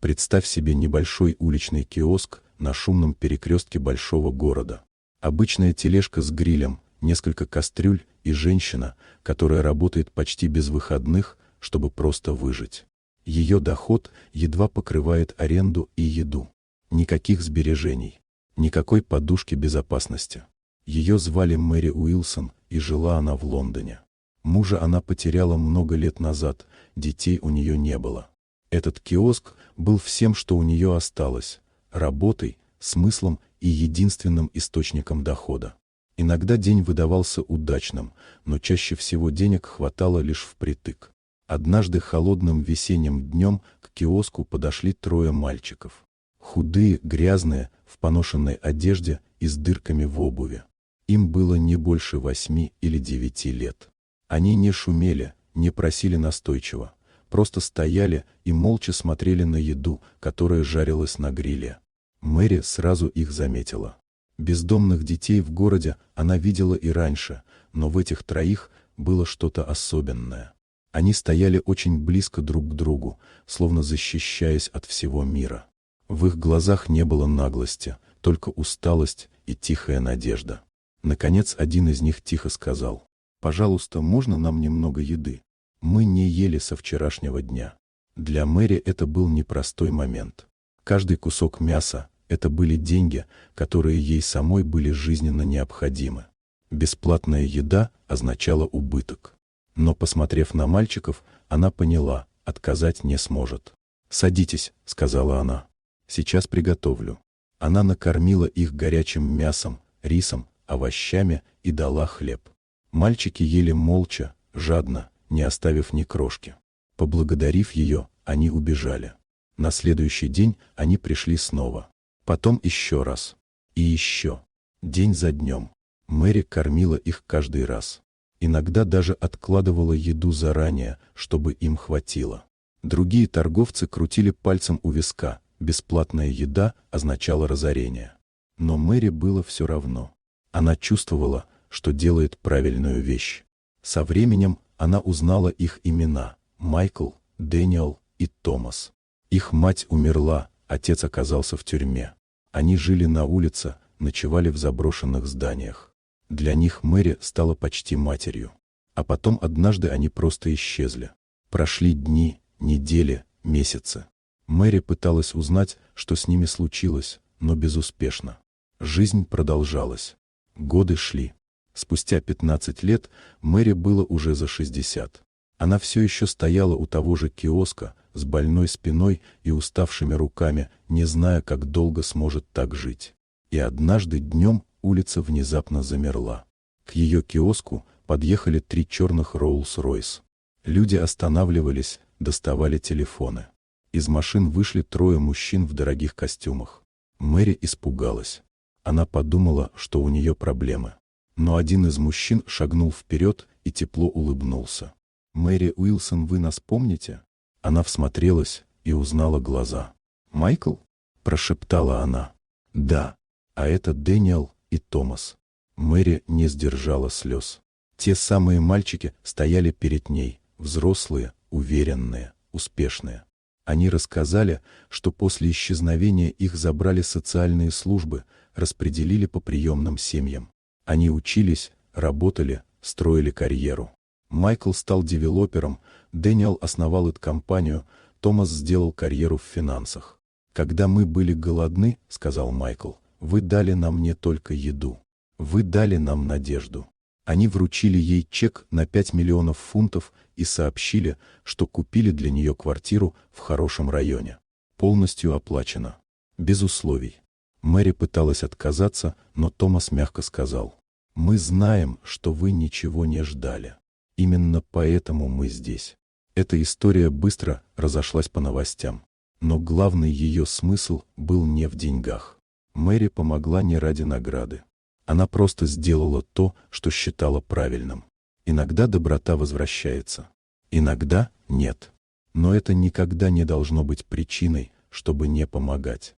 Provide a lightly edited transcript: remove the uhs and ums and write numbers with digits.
Представь себе небольшой уличный киоск на шумном перекрестке большого города. Обычная тележка с грилем, несколько кастрюль и женщина, которая работает почти без выходных, чтобы просто выжить. Ее доход едва покрывает аренду и еду. Никаких сбережений, никакой подушки безопасности. Ее звали Мэри Уилсон, и жила она в Лондоне. Мужа она потеряла много лет назад, детей у нее не было. Этот киоск был всем, что у нее осталось – работой, смыслом и единственным источником дохода. Иногда день выдавался удачным, но чаще всего денег хватало лишь впритык. Однажды холодным весенним днем к киоску подошли трое мальчиков. Худые, грязные, в поношенной одежде и с дырками в обуви. Им было не больше 8 или 9 лет. Они не шумели, не просили настойчиво, просто стояли и молча смотрели на еду, которая жарилась на гриле. Мэри сразу их заметила. Бездомных детей в городе она видела и раньше, но в этих троих было что-то особенное. Они стояли очень близко друг к другу, словно защищаясь от всего мира. В их глазах не было наглости, только усталость и тихая надежда. Наконец один из них тихо сказал: «Пожалуйста, можно нам немного еды? Мы не ели со вчерашнего дня». Для Мэри это был непростой момент. Каждый кусок мяса – это были деньги, которые ей самой были жизненно необходимы. Бесплатная еда означала убыток. Но, посмотрев на мальчиков, она поняла – отказать не сможет. «Садитесь», – сказала она. «Сейчас приготовлю». Она накормила их горячим мясом, рисом, овощами и дала хлеб. Мальчики ели молча, жадно, не оставив ни крошки. Поблагодарив ее, они убежали. На следующий день они пришли снова. Потом еще раз. И еще. День за днем. Мэри кормила их каждый раз. Иногда даже откладывала еду заранее, чтобы им хватило. Другие торговцы крутили пальцем у виска. Бесплатная еда означала разорение. Но Мэри было все равно. Она чувствовала, что делает правильную вещь. Со временем она узнала их имена – Майкл, Дэниел и Томас. Их мать умерла, отец оказался в тюрьме. Они жили на улице, ночевали в заброшенных зданиях. Для них Мэри стала почти матерью. А потом однажды они просто исчезли. Прошли дни, недели, месяцы. Мэри пыталась узнать, что с ними случилось, но безуспешно. Жизнь продолжалась. Годы шли. Спустя 15 лет Мэри было уже за 60. Она все еще стояла у того же киоска, с больной спиной и уставшими руками, не зная, как долго сможет так жить. И однажды днем улица внезапно замерла. К ее киоску подъехали 3 черных Роллс-Ройс. Люди останавливались, доставали телефоны. Из машин вышли 3 мужчин в дорогих костюмах. Мэри испугалась. Она подумала, что у нее проблемы. Но один из мужчин шагнул вперед и тепло улыбнулся. «Мэри Уилсон, вы нас помните?» Она всмотрелась и узнала глаза. «Майкл?» – прошептала она. «Да, а это Дэниел и Томас». Мэри не сдержала слез. Те самые мальчики стояли перед ней, взрослые, уверенные, успешные. Они рассказали, что после исчезновения их забрали социальные службы, распределили по приемным семьям. Они учились, работали, строили карьеру. Майкл стал девелопером, Дэниел основал эту компанию, Томас сделал карьеру в финансах. «Когда мы были голодны, — сказал Майкл, — вы дали нам не только еду. Вы дали нам надежду». Они вручили ей чек на 5 миллионов фунтов и сообщили, что купили для нее квартиру в хорошем районе. Полностью оплачено. Без условий. Мэри пыталась отказаться, но Томас мягко сказал: «Мы знаем, что вы ничего не ждали. Именно поэтому мы здесь». Эта история быстро разошлась по новостям. Но главный ее смысл был не в деньгах. Мэри помогла не ради награды. Она просто сделала то, что считала правильным. Иногда доброта возвращается. Иногда нет. Но это никогда не должно быть причиной, чтобы не помогать.